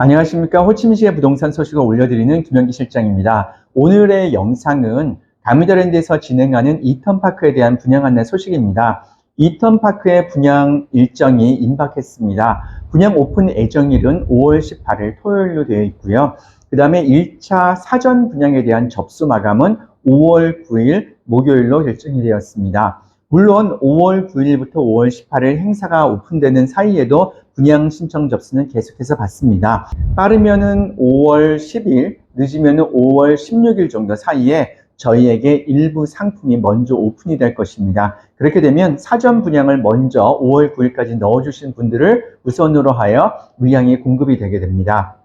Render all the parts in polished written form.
안녕하십니까. 호치민시의 부동산 소식을 올려드리는 김현기 실장입니다. 오늘의 영상은 가미더랜드에서 진행하는 이턴파크에 대한 분양 안내 소식입니다. 이턴파크의 분양 일정이 임박했습니다. 분양 오픈 예정일은 5월 18일 토요일로 되어 있고요. 그 다음에 1차 사전 분양에 대한 접수 마감은 5월 9일 목요일로 결정이 되었습니다. 물론 5월 9일부터 5월 18일 행사가 오픈되는 사이에도 분양 신청 접수는 계속해서 받습니다. 빠르면은 5월 10일, 늦으면은 5월 16일 정도 사이에 저희에게 일부 상품이 먼저 오픈이 될 것입니다. 그렇게 되면 사전 분양을 먼저 5월 9일까지 넣어주신 분들을 우선으로 하여 물량이 공급이 되게 됩니다.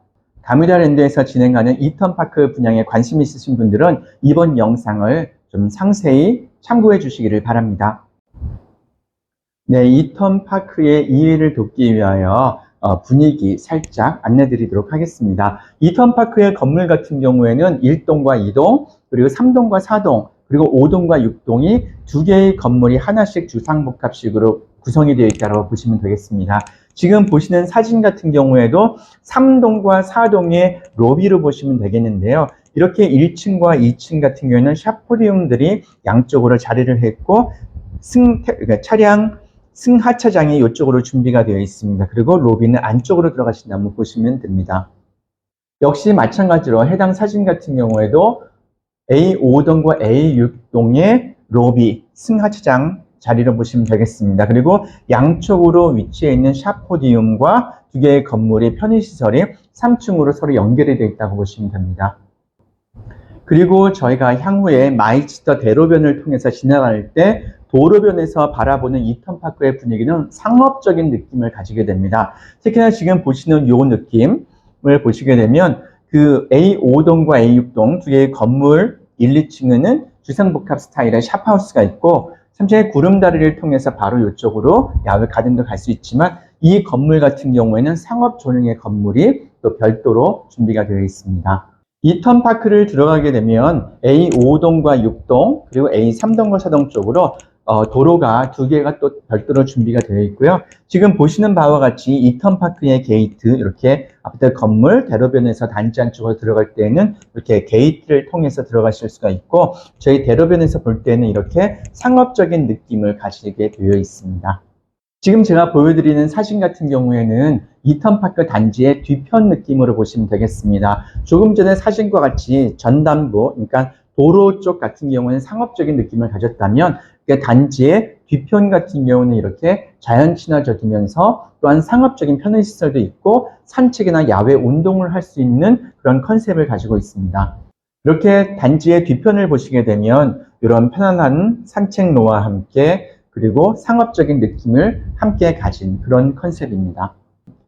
가미더랜드에서 진행하는 이턴파크 분양에 관심 있으신 분들은 이번 영상을 좀 상세히 참고해 주시기를 바랍니다. 네, 이턴파크의 이해를 돕기 위하여 분위기 살짝 안내 드리도록 하겠습니다. 이턴파크의 건물 같은 경우에는 1동과 2동, 그리고 3동과 4동, 그리고 5동과 6동이 두 개의 건물이 하나씩 주상복합식으로 구성이 되어 있다고 보시면 되겠습니다. 지금 보시는 사진 같은 경우에도 3동과 4동의 로비로 보시면 되겠는데요. 이렇게 1층과 2층 같은 경우에는 샤포디움들이 양쪽으로 자리를 했고 그러니까 차량 승하차장이 이쪽으로 준비가 되어 있습니다. 그리고 로비는 안쪽으로 들어가신다면 보시면 됩니다. 역시 마찬가지로 해당 사진 같은 경우에도 A5동과 A6동의 로비, 승하차장 자리로 보시면 되겠습니다. 그리고 양쪽으로 위치해 있는 샤포디움과 두 개의 건물의 편의시설이 3층으로 서로 연결이 되어 있다고 보시면 됩니다. 그리고 저희가 향후에 마이치터 대로변을 통해서 지나갈 때 도로변에서 바라보는 이턴파크의 분위기는 상업적인 느낌을 가지게 됩니다. 특히나 지금 보시는 이 느낌을 보시게 되면 그 A5동과 A6동 두 개의 건물 1, 2층에는 주상복합 스타일의 샵하우스가 있고 3층의 구름다리를 통해서 바로 이쪽으로 야외 가든도 갈 수 있지만 이 건물 같은 경우에는 상업 조형의 건물이 또 별도로 준비가 되어 있습니다. 이턴파크를 들어가게 되면 A5동과 6동 그리고 A3동과 4동 쪽으로 도로가 두 개가 또 별도로 준비가 되어 있고요. 지금 보시는 바와 같이 이턴파크의 게이트 이렇게 앞에 건물 대로변에서 단지 안쪽으로 들어갈 때에는 이렇게 게이트를 통해서 들어가실 수가 있고 저희 대로변에서 볼 때는 이렇게 상업적인 느낌을 가지게 되어 있습니다. 지금 제가 보여드리는 사진 같은 경우에는 이턴파크 단지의 뒤편 느낌으로 보시면 되겠습니다. 조금 전에 사진과 같이 전단부, 그러니까 도로 쪽 같은 경우는 상업적인 느낌을 가졌다면 단지의 뒤편 같은 경우는 이렇게 자연 친화적이면서 또한 상업적인 편의시설도 있고 산책이나 야외 운동을 할 수 있는 그런 컨셉을 가지고 있습니다. 이렇게 단지의 뒤편을 보시게 되면 이런 편안한 산책로와 함께 그리고 상업적인 느낌을 함께 가진 그런 컨셉입니다.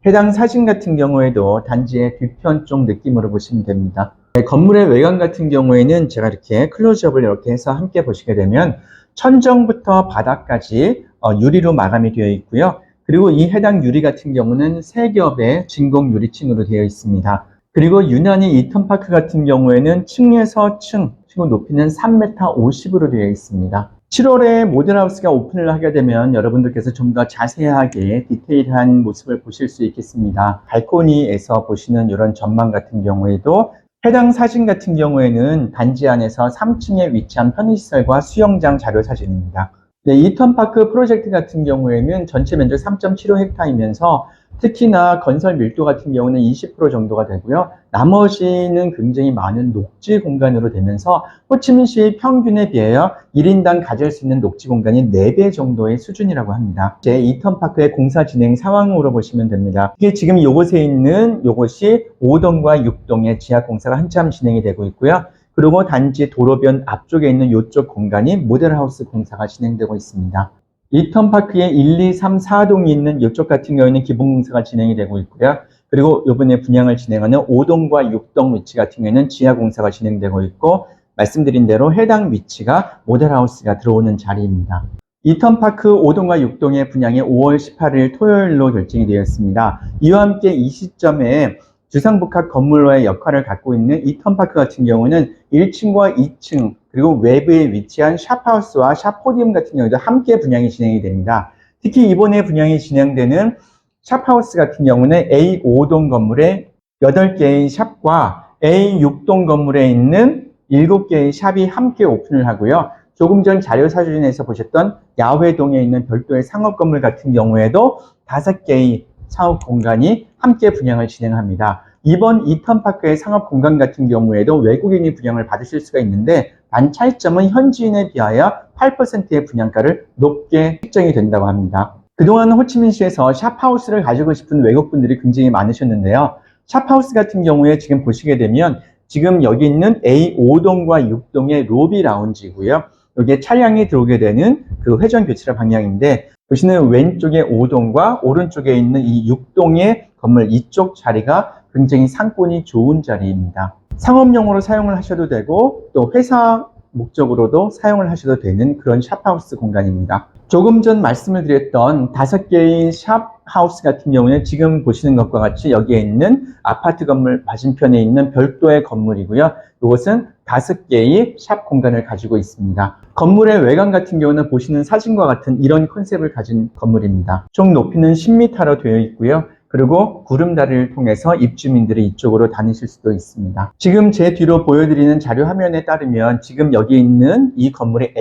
해당 사진 같은 경우에도 단지의 뒤편 쪽 느낌으로 보시면 됩니다. 건물의 외관 같은 경우에는 제가 이렇게 클로즈업을 이렇게 해서 함께 보시게 되면 천정부터 바닥까지 유리로 마감이 되어 있고요. 그리고 이 해당 유리 같은 경우는 3겹의 진공 유리층으로 되어 있습니다. 그리고 유난히 이턴파크 같은 경우에는 층에서 층 높이는 3m 50으로 되어 있습니다. 7월에 모델하우스가 오픈을 하게 되면 여러분들께서 좀 더 자세하게 디테일한 모습을 보실 수 있겠습니다. 발코니에서 보시는 이런 전망 같은 경우에도 해당 사진 같은 경우에는 단지 안에서 3층에 위치한 편의시설과 수영장 자료 사진입니다. 네, 이턴파크 프로젝트 같은 경우에는 전체 면적 3.75헥타이면서 특히나 건설 밀도 같은 경우는 20% 정도가 되고요. 나머지는 굉장히 많은 녹지 공간으로 되면서 호치민시 평균에 비하여 1인당 가질 수 있는 녹지 공간이 4배 정도의 수준이라고 합니다. 제 이턴파크의 공사 진행 상황으로 보시면 됩니다. 이게 지금 이곳에 있는 이곳이 5동과 6동의 지하 공사가 한참 진행이 되고 있고요. 그리고 단지 도로변 앞쪽에 있는 이쪽 공간이 모델하우스 공사가 진행되고 있습니다. 이턴파크의 1, 2, 3, 4동이 있는 이쪽 같은 경우에는 기본공사가 진행이 되고 있고요. 그리고 이번에 분양을 진행하는 5동과 6동 위치 같은 경우에는 지하공사가 진행되고 있고 말씀드린 대로 해당 위치가 모델하우스가 들어오는 자리입니다. 이턴파크 5동과 6동의 분양이 5월 18일 토요일로 결정이 되었습니다. 이와 함께 이 시점에 주상복합 건물로의 역할을 갖고 있는 이턴파크 같은 경우는 1층과 2층 그리고 외부에 위치한 샵하우스와 샵포디움 같은 경우도 함께 분양이 진행이 됩니다. 특히 이번에 분양이 진행되는 샵하우스 같은 경우는 A5동 건물의 8개의 샵과 A6동 건물에 있는 7개의 샵이 함께 오픈을 하고요. 조금 전 자료 사진에서 보셨던 야외동에 있는 별도의 상업 건물 같은 경우에도 5개의 사업 공간이 함께 분양을 진행합니다. 이번 이턴파크의 상업 공간 같은 경우에도 외국인이 분양을 받으실 수가 있는데 단 차이점은 현지인에 비하여 8%의 분양가를 높게 책정이 된다고 합니다. 그동안 호치민시에서 샵하우스를 가지고 싶은 외국분들이 굉장히 많으셨는데요. 샵하우스 같은 경우에 지금 보시게 되면 지금 여기 있는 A5동과 6동의 로비 라운지고요. 여기에 차량이 들어오게 되는 그 회전 교차로 방향인데 보시는 왼쪽에 5동과 오른쪽에 있는 이 6동의 건물 이쪽 자리가 굉장히 상권이 좋은 자리입니다. 상업용으로 사용을 하셔도 되고 또 회사 목적으로도 사용을 하셔도 되는 그런 샵하우스 공간입니다. 조금 전 말씀을 드렸던 5개의 샵하우스 같은 경우는 지금 보시는 것과 같이 여기에 있는 아파트 건물 맞은편에 있는 별도의 건물이고요. 이것은 5개의 샵 공간을 가지고 있습니다. 건물의 외관 같은 경우는 보시는 사진과 같은 이런 컨셉을 가진 건물입니다. 총 높이는 10m로 되어 있고요. 그리고 구름다리를 통해서 입주민들이 이쪽으로 다니실 수도 있습니다. 지금 제 뒤로 보여드리는 자료 화면에 따르면 지금 여기 있는 이 건물의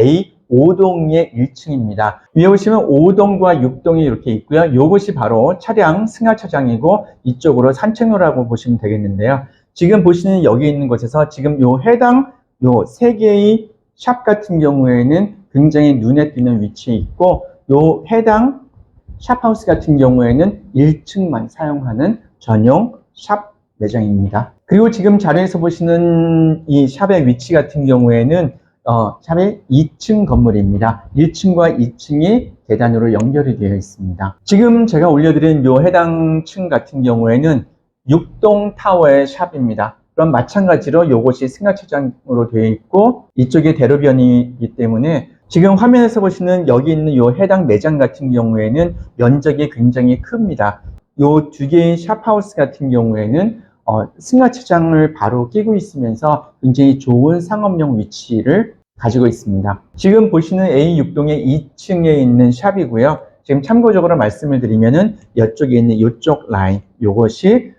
A5동의 1층입니다. 위에 보시면 5동과 6동이 이렇게 있고요. 이것이 바로 차량 승하차장이고 이쪽으로 산책로라고 보시면 되겠는데요. 지금 보시는 여기 있는 곳에서 지금 해당 3개의 샵 같은 경우에는 굉장히 눈에 띄는 위치에 있고 해당 샵하우스 같은 경우에는 1층만 사용하는 전용 샵 매장입니다. 그리고 지금 자료에서 보시는 이 샵의 위치 같은 경우에는 샵의 2층 건물입니다. 1층과 2층이 계단으로 연결이 되어 있습니다. 지금 제가 올려드린 해당 층 같은 경우에는 6동 타워의 샵입니다. 그럼 마찬가지로 이것이 승하차장으로 되어 있고 이쪽이 대로변이기 때문에 지금 화면에서 보시는 여기 있는 해당 매장 같은 경우에는 면적이 굉장히 큽니다. 이 2개의 샵하우스 같은 경우에는 승하차장을 바로 끼고 있으면서 굉장히 좋은 상업용 위치를 가지고 있습니다. 지금 보시는 A6동의 2층에 있는 샵이고요. 지금 참고적으로 말씀을 드리면은 이쪽에 있는 이쪽 라인, 이것이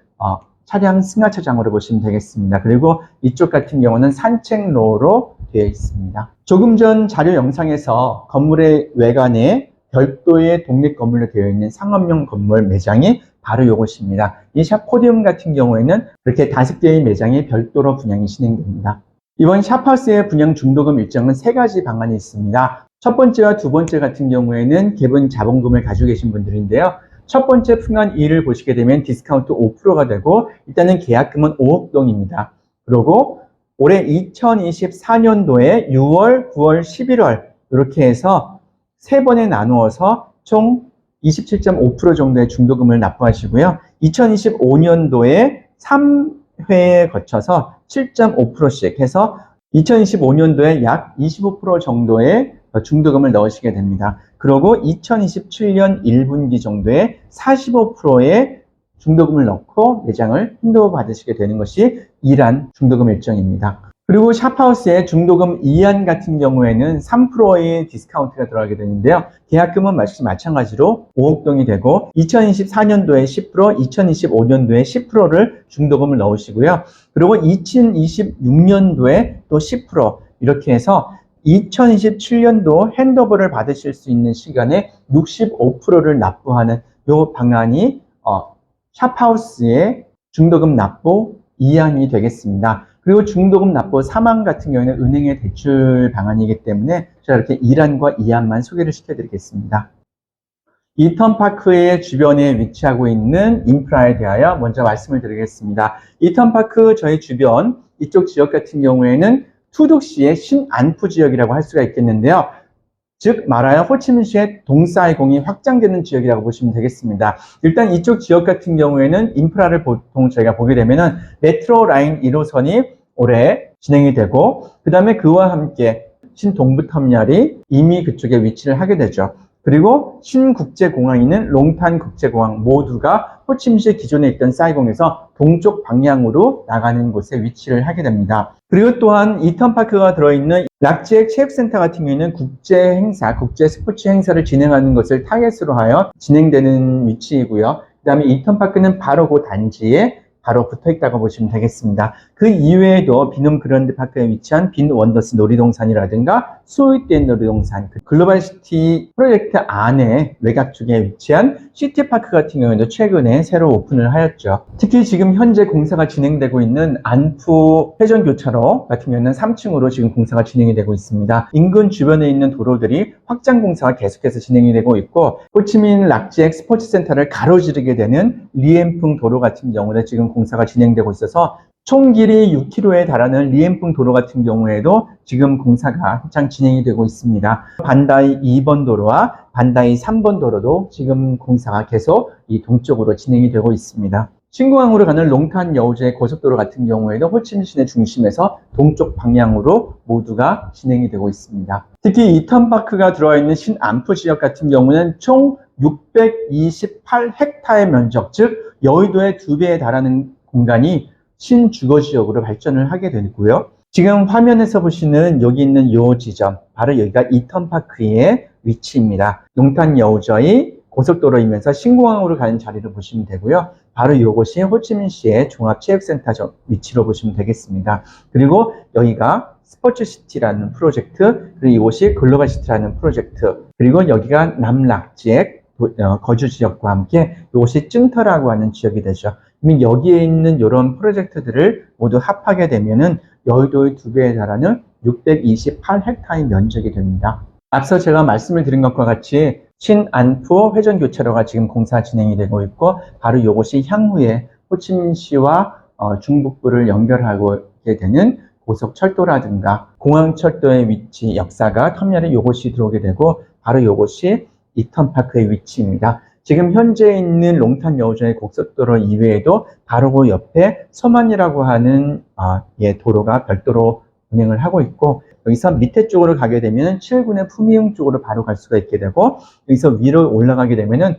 차량 승하차장으로 보시면 되겠습니다. 그리고 이쪽 같은 경우는 산책로로 되어 있습니다. 조금 전 자료 영상에서 건물의 외관에 별도의 독립 건물로 되어 있는 상업용 건물 매장이 바로 이것입니다. 이 샵 포디움 같은 경우에는 이렇게 5개의 매장이 별도로 분양이 진행됩니다. 이번 샵하우스의 분양 중도금 일정은 3가지 방안이 있습니다. 첫 번째와 두 번째 같은 경우에는 기본 자본금을 가지고 계신 분들인데요. 첫 번째 phương案 2를 보시게 되면 디스카운트 5%가 되고 일단은 계약금은 5억 동입니다. 그리고 올해 2024년도에 6월, 9월, 11월 이렇게 해서 3번에 나누어서 총 27.5% 정도의 중도금을 납부하시고요. 2025년도에 3회에 거쳐서 7.5%씩 해서 2025년도에 약 25% 정도의 중도금을 넣으시게 됩니다. 그리고 2027년 1분기 정도에 45%의 중도금을 넣고 매장을 핸드오버 받으시게 되는 것이 2란 중도금 일정입니다. 그리고 샵하우스의 중도금 2안 같은 경우에는 3%의 디스카운트가 들어가게 되는데요. 계약금은 마찬가지로 5억 동이 되고 2024년도에 10%, 2025년도에 10%를 중도금을 넣으시고요. 그리고 2026년도에 또 10% 이렇게 해서 2027년도 핸드오버를 받으실 수 있는 시간에 65%를 납부하는 이 방안이 샵하우스의 중도금 납부 2안이 되겠습니다. 그리고 중도금 납부 3안 같은 경우에는 은행의 대출 방안이기 때문에 제가 이렇게 1안과 2안만 소개를 시켜드리겠습니다. 이턴파크의 주변에 위치하고 있는 인프라에 대하여 먼저 말씀을 드리겠습니다. 이턴파크 저희 주변 이쪽 지역 같은 경우에는 투둑시의 신안푸 지역이라고 할 수가 있겠는데요. 즉 말하여 호치민시의 동사이공이 확장되는 지역이라고 보시면 되겠습니다. 일단 이쪽 지역 같은 경우에는 인프라를 보통 저희가 보게 되면은 메트로 라인 1호선이 올해 진행이 되고 그 다음에 그와 함께 신동부터미널이 이미 그쪽에 위치를 하게 되죠. 그리고 신국제공항이 있는 롱탄 국제공항 모두가 호치민시 기존에 있던 사이공에서 동쪽 방향으로 나가는 곳에 위치를 하게 됩니다. 그리고 또한 이턴파크가 들어있는 락지액 체육센터 같은 경우에는 국제 행사, 국제 스포츠 행사를 진행하는 것을 타겟으로 하여 진행되는 위치이고요. 그 다음에 이턴파크는 바로 그 단지에 바로 붙어 있다고 보시면 되겠습니다. 그 이외에도 비놈 그랜드파크에 위치한 빈 원더스 놀이동산이라든가 스위트앤 놀이동산, 글로벌시티 프로젝트 안에 외곽 쪽에 위치한 시티파크 같은 경우에도 최근에 새로 오픈을 하였죠. 특히 지금 현재 공사가 진행되고 있는 안프 회전교차로 같은 경우는 3층으로 지금 공사가 진행이 되고 있습니다. 인근 주변에 있는 도로들이 확장 공사가 계속해서 진행이 되고 있고, 호치민 락지액 스포츠센터를 가로지르게 되는 리엠풍 도로 같은 경우는 지금 공사가 진행되고 있어서 총 길이 6km에 달하는 리엠풍 도로 같은 경우에도 지금 공사가 한창 진행이 되고 있습니다. 반다이 2번 도로와 반다이 3번 도로도 지금 공사가 계속 이 동쪽으로 진행이 되고 있습니다. 신공항으로 가는 롱탄 여우제 고속도로 같은 경우에도 호치민 시내 중심에서 동쪽 방향으로 모두가 진행이 되고 있습니다. 특히 이턴파크가 들어와 있는 신안프 지역 같은 경우는 총 628헥타의 면적, 즉 여의도의 2배에 달하는 공간이 신주거지역으로 발전을 하게 되고요. 지금 화면에서 보시는 여기 있는 이 지점, 바로 여기가 이턴파크의 위치입니다. 롱탄 여우저의 고속도로이면서 신공항으로 가는 자리를 보시면 되고요. 바로 이곳이 호치민시의 종합체육센터 위치로 보시면 되겠습니다. 그리고 여기가 스포츠시티라는 프로젝트, 그리고 이곳이 글로벌시티라는 프로젝트, 그리고 여기가 남락지역 거주지역과 함께 이곳이 증터라고 하는 지역이 되죠. 그러면 여기에 있는 이런 프로젝트들을 모두 합하게 되면은 여의도의 2배에 달하는 628헥타의 면적이 됩니다. 앞서 제가 말씀을 드린 것과 같이 신안프 회전교차로가 지금 공사 진행이 되고 있고, 바로 이것이 향후에 호치민시와 중북부를 연결하게 되는 고속철도라든가 공항철도의 위치, 역사가 터미널에 이곳이 들어오게 되고, 바로 이곳이 이턴파크의 위치입니다. 지금 현재 있는 롱탄 여우저의 고속도로 이외에도 바로 그 옆에 서만이라고 하는 도로가 별도로 운행을 하고 있고, 여기서 밑에 쪽으로 가게 되면 7군의 푸미흥 쪽으로 바로 갈 수가 있게 되고, 여기서 위로 올라가게 되면은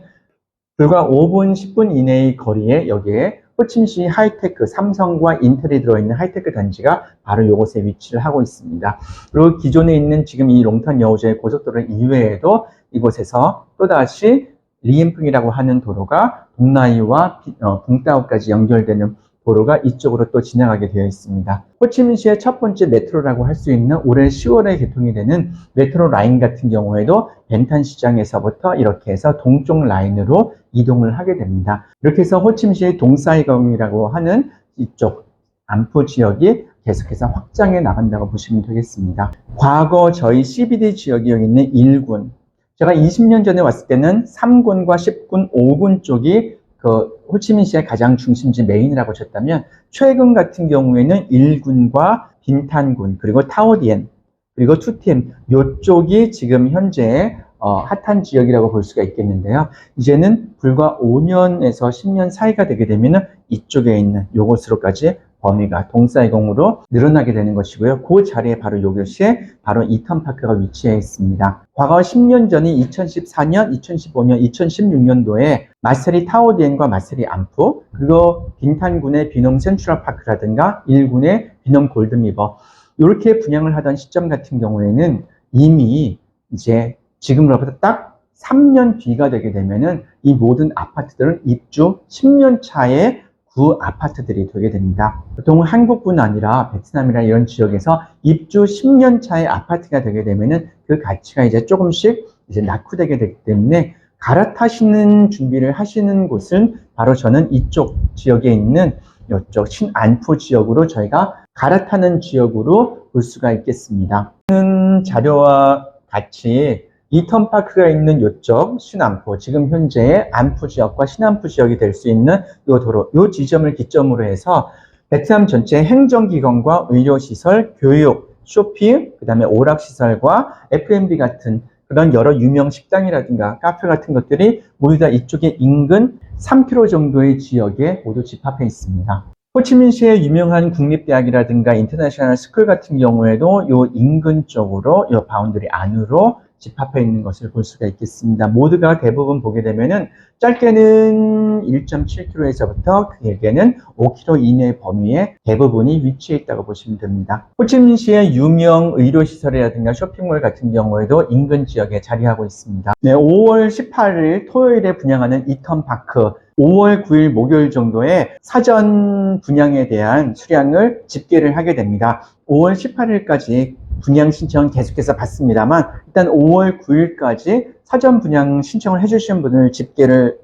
불과 5분, 10분 이내의 거리에 여기에 호치민시 하이테크, 삼성과 인텔이 들어있는 하이테크 단지가 바로 이곳에 위치를 하고 있습니다. 그리고 기존에 있는 지금 이 롱탄 여우저의 고속도로 이외에도 이곳에서 또다시 리엠풍이라고 하는 도로가 동나이와 붕따오까지 연결되는 도로가 이쪽으로 또 지나가게 되어 있습니다. 호치민시의 첫 번째 메트로라고 할 수 있는 올해 10월에 개통이 되는 메트로 라인 같은 경우에도 벤탄 시장에서부터 이렇게 해서 동쪽 라인으로 이동을 하게 됩니다. 이렇게 해서 호치민시의 동사이공이라고 하는 이쪽 안프 지역이 계속해서 확장해 나간다고 보시면 되겠습니다. 과거 저희 CBD 지역이 여기 있는 1군, 제가 20년 전에 왔을 때는 3군과 10군, 5군 쪽이 호치민시의 가장 중심지 메인이라고 쳤다면, 최근 같은 경우에는 1군과 빈탄군, 그리고 타오디엔, 그리고 투티엠, 이쪽이 지금 현재 핫한 지역이라고 볼 수가 있겠는데요. 이제는 불과 5년에서 10년 사이가 되게 되면 이쪽에 있는 이곳으로까지 범위가 동사이공으로 늘어나게 되는 것이고요. 그 자리에 바로 이것이 바로 이턴파크가 위치해 있습니다. 과거 10년 전인 2014년, 2015년, 2016년도에 마세리 타오디엔과 마세리 안프, 그리고 빈탄군의 비놈 센트럴파크라든가 1군의 비놈 골드리버, 이렇게 분양을 하던 시점 같은 경우에는 이미 이제 지금으로부터 딱 3년 뒤가 되게 되면은 이 모든 아파트들은 입주 10년 차에 구 아파트들이 되게 됩니다. 보통 한국뿐 아니라 베트남이나 이런 지역에서 입주 10년 차의 아파트가 되게 되면은 그 가치가 이제 조금씩 이제 낙후되게 되기 때문에 갈아타시는 준비를 하시는 곳은 바로 저는 이쪽 지역에 있는 이쪽 신안프 지역으로 저희가 갈아타는 지역으로 볼 수가 있겠습니다. 자료와 같이 이턴파크가 있는 이쪽 신안프, 지금 현재의 안프 지역과 신안프 지역이 될 수 있는 이 도로, 이 지점을 기점으로 해서 베트남 전체 행정기관과 의료시설, 교육, 쇼핑, 그 다음에 오락시설과 F&B 같은 그런 여러 유명 식당이라든가 카페 같은 것들이 모두 다 이쪽에 인근 3km 정도의 지역에 모두 집합해 있습니다. 호치민시의 유명한 국립대학이라든가 인터내셔널 스쿨 같은 경우에도 이 인근 쪽으로 이 바운더리 안으로 집합해 있는 것을 볼 수가 있겠습니다. 모두가 대부분 보게 되면은 짧게는 1.7km에서부터 길게는 5km 이내 범위에 대부분이 위치해 있다고 보시면 됩니다. 호치민시의 유명 의료시설이라든가 쇼핑몰 같은 경우에도 인근 지역에 자리하고 있습니다. 네, 5월 18일 토요일에 분양하는 이턴파크, 5월 9일 목요일 정도에 사전 분양에 대한 수량을 집계를 하게 됩니다. 5월 18일까지 분양 신청 계속해서 받습니다만 일단 5월 9일까지 사전 분양 신청을 해주신 분을 집계를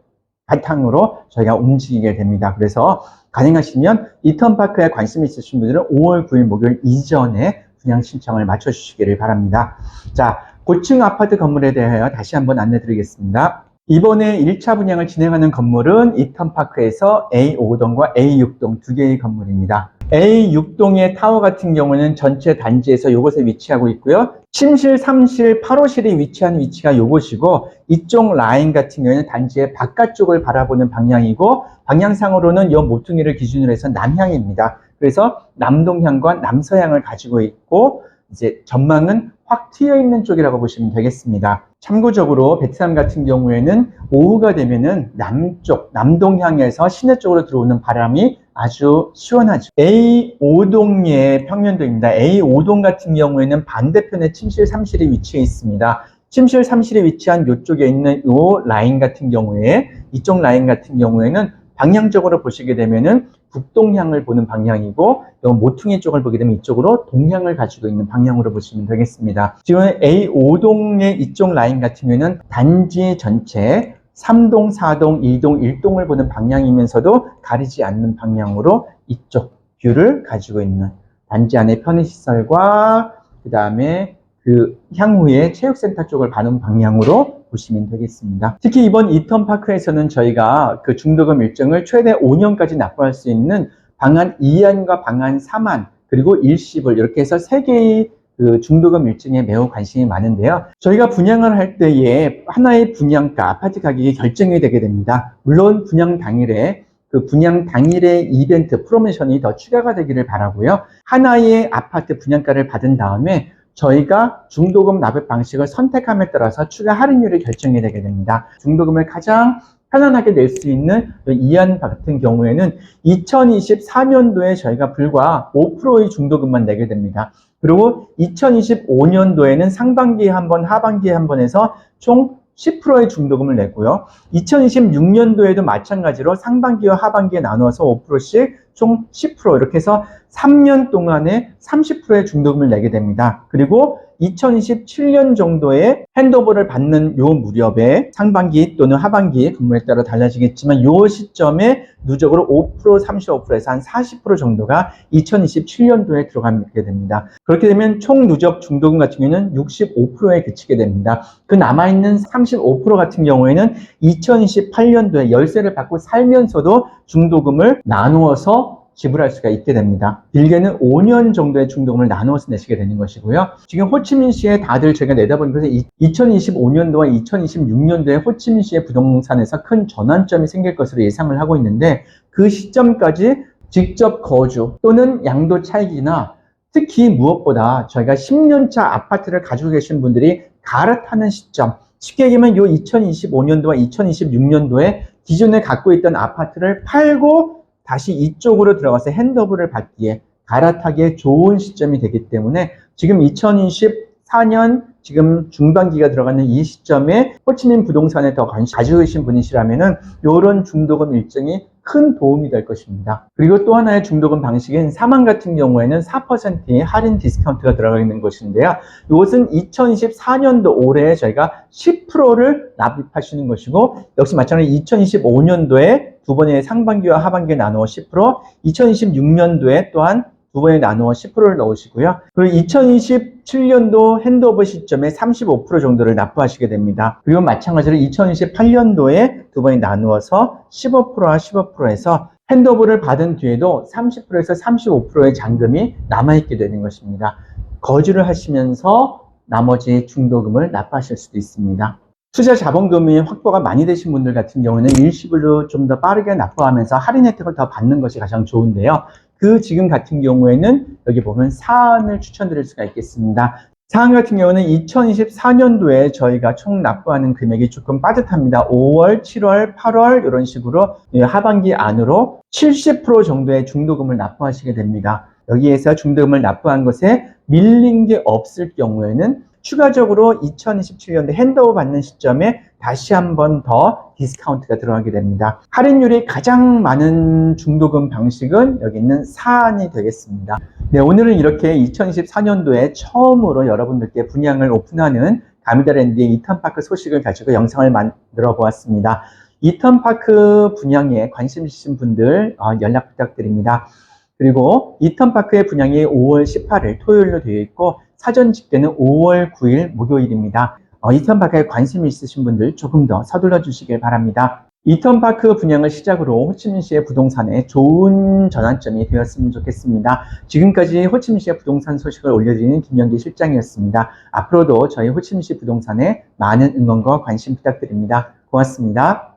바탕으로 저희가 움직이게 됩니다. 그래서 가능하시면 이턴파크에 관심 있으신 분들은 5월 9일 목요일 이전에 분양 신청을 맞춰주시기를 바랍니다. 자, 고층 아파트 건물에 대하여 다시 한번 안내 드리겠습니다. 이번에 1차 분양을 진행하는 건물은 이턴파크에서 A5동과 A6동 두 개의 건물입니다. A6동의 타워 같은 경우는 전체 단지에서 이곳에 위치하고 있고요. 침실, 3실, 8호실이 위치한 위치가 이곳이고 이쪽 라인 같은 경우는 단지의 바깥쪽을 바라보는 방향이고 방향상으로는 이 모퉁이를 기준으로 해서 남향입니다. 그래서 남동향과 남서향을 가지고 있고 이제 전망은 확 트여 있는 쪽이라고 보시면 되겠습니다. 참고적으로 베트남 같은 경우에는 오후가 되면은 남쪽, 남동향에서 시내 쪽으로 들어오는 바람이 아주 시원하죠. A5동의 평면도입니다. A5동 같은 경우에는 반대편에 침실 3실이 위치해 있습니다. 침실 3실이 위치한 이쪽에 있는 이 라인 같은 경우에 이쪽 라인 같은 경우에는 방향적으로 보시게 되면은 북동향을 보는 방향이고 이 모퉁이 쪽을 보게 되면 이쪽으로 동향을 가지고 있는 방향으로 보시면 되겠습니다. 지금 A5동의 이쪽 라인 같은 경우에는 단지 전체 3동, 4동, 2동, 1동을 보는 방향이면서도 가리지 않는 방향으로 이쪽 뷰를 가지고 있는 단지 안의 편의시설과 그 다음에 그 향후에 체육센터 쪽을 가는 방향으로 보시면 되겠습니다. 특히 이번 이턴파크에서는 저희가 그 중도금 일정을 최대 5년까지 납부할 수 있는 방안 2안과 방안 3안 그리고 일시불 이렇게 해서 3개의 그 중도금 일정에 매우 관심이 많은데요. 저희가 분양을 할 때에 하나의 분양가, 아파트 가격이 결정이 되게 됩니다. 물론 분양 당일에 그 분양 당일의 이벤트, 프로모션이 더 추가가 되기를 바라고요. 하나의 아파트 분양가를 받은 다음에 저희가 중도금 납입 방식을 선택함에 따라서 추가 할인율이 결정이 되게 됩니다. 중도금을 가장 편안하게 낼 수 있는 이안 같은 경우에는 2024년도에 저희가 불과 5%의 중도금만 내게 됩니다. 그리고 2025년도에는 상반기에 한 번, 하반기에 한 번 해서 총 10%의 중도금을 내고요. 2026년도에도 마찬가지로 상반기와 하반기에 나누어서 5%씩 총 10% 이렇게 해서 3년 동안에 30%의 중도금을 내게 됩니다. 그리고 2027년 정도에 핸드오버를 받는 요 무렵에 상반기 또는 하반기 근무에 따라 달라지겠지만 요 시점에 누적으로 5%, 35%에서 한 40% 정도가 2027년도에 들어가게 됩니다. 그렇게 되면 총 누적 중도금 같은 경우는 65%에 그치게 됩니다. 그 남아있는 35% 같은 경우에는 2028년도에 열세를 받고 살면서도 중도금을 나누어서 지불할 수가 있게 됩니다. 길게는 5년 정도의 중도금을 나누어서 내시게 되는 것이고요. 지금 호치민시에 다들 제가 내다보는 것은 2025년도와 2026년도에 호치민시의 부동산에서 큰 전환점이 생길 것으로 예상을 하고 있는데 그 시점까지 직접 거주 또는 양도 차익이나 특히 무엇보다 저희가 10년차 아파트를 가지고 계신 분들이 갈아타는 시점, 쉽게 얘기하면 이 2025년도와 2026년도에 기존에 갖고 있던 아파트를 팔고 다시 이쪽으로 들어가서 핸드오버를 받기에 갈아타기에 좋은 시점이 되기 때문에 지금 2024년 지금 중반기가 들어가는 이 시점에 호치민 부동산에 더 관심 가지고 계신 분이시라면은 이런 중도금 일정이 큰 도움이 될 것입니다. 그리고 또 하나의 중도금 방식인 3안 같은 경우에는 4%의 할인 디스카운트가 들어가 있는 것인데요. 이것은 2024년도 올해 저희가 10%를 납입하시는 것이고 역시 마찬가지로 2025년도에 두 번의 상반기와 하반기에 나누어 10%, 2026년도에 또한 두 번에 나누어 10%를 넣으시고요. 그리고 2027년도 핸드오버 시점에 35% 정도를 납부하시게 됩니다. 그리고 마찬가지로 2028년도에 두 번에 나누어서 15%와 15%에서 핸드오버를 받은 뒤에도 30%에서 35%의 잔금이 남아있게 되는 것입니다. 거주를 하시면서 나머지 중도금을 납부하실 수도 있습니다. 투자 자본금이 확보가 많이 되신 분들 같은 경우는 일시불로 좀 더 빠르게 납부하면서 할인 혜택을 더 받는 것이 가장 좋은데요. 그 지금 같은 경우에는 여기 보면 사안을 추천드릴 수가 있겠습니다. 상한 같은 경우는 2024년도에 저희가 총 납부하는 금액이 조금 빠듯합니다. 5월, 7월, 8월 이런 식으로 하반기 안으로 70% 정도의 중도금을 납부하시게 됩니다. 여기에서 중도금을 납부한 것에 밀린 게 없을 경우에는 추가적으로 2027년도 핸드오버 받는 시점에 다시 한 번 더 디스카운트가 들어가게 됩니다. 할인율이 가장 많은 중도금 방식은 여기 있는 사안이 되겠습니다. 네, 오늘은 이렇게 2024년도에 처음으로 여러분들께 분양을 오픈하는 가미다랜드의 이턴파크 소식을 가지고 영상을 만들어 보았습니다. 이턴파크 분양에 관심 있으신 분들 연락 부탁드립니다. 그리고 이턴파크의 분양이 5월 18일 토요일로 되어 있고 사전 집계는 5월 9일 목요일입니다. 이턴파크에 관심 있으신 분들 조금 더 서둘러 주시길 바랍니다. 이턴파크 분양을 시작으로 호치민시의 부동산에 좋은 전환점이 되었으면 좋겠습니다. 지금까지 호치민시의 부동산 소식을 올려드리는 김영기 실장이었습니다. 앞으로도 저희 호치민시 부동산에 많은 응원과 관심 부탁드립니다. 고맙습니다.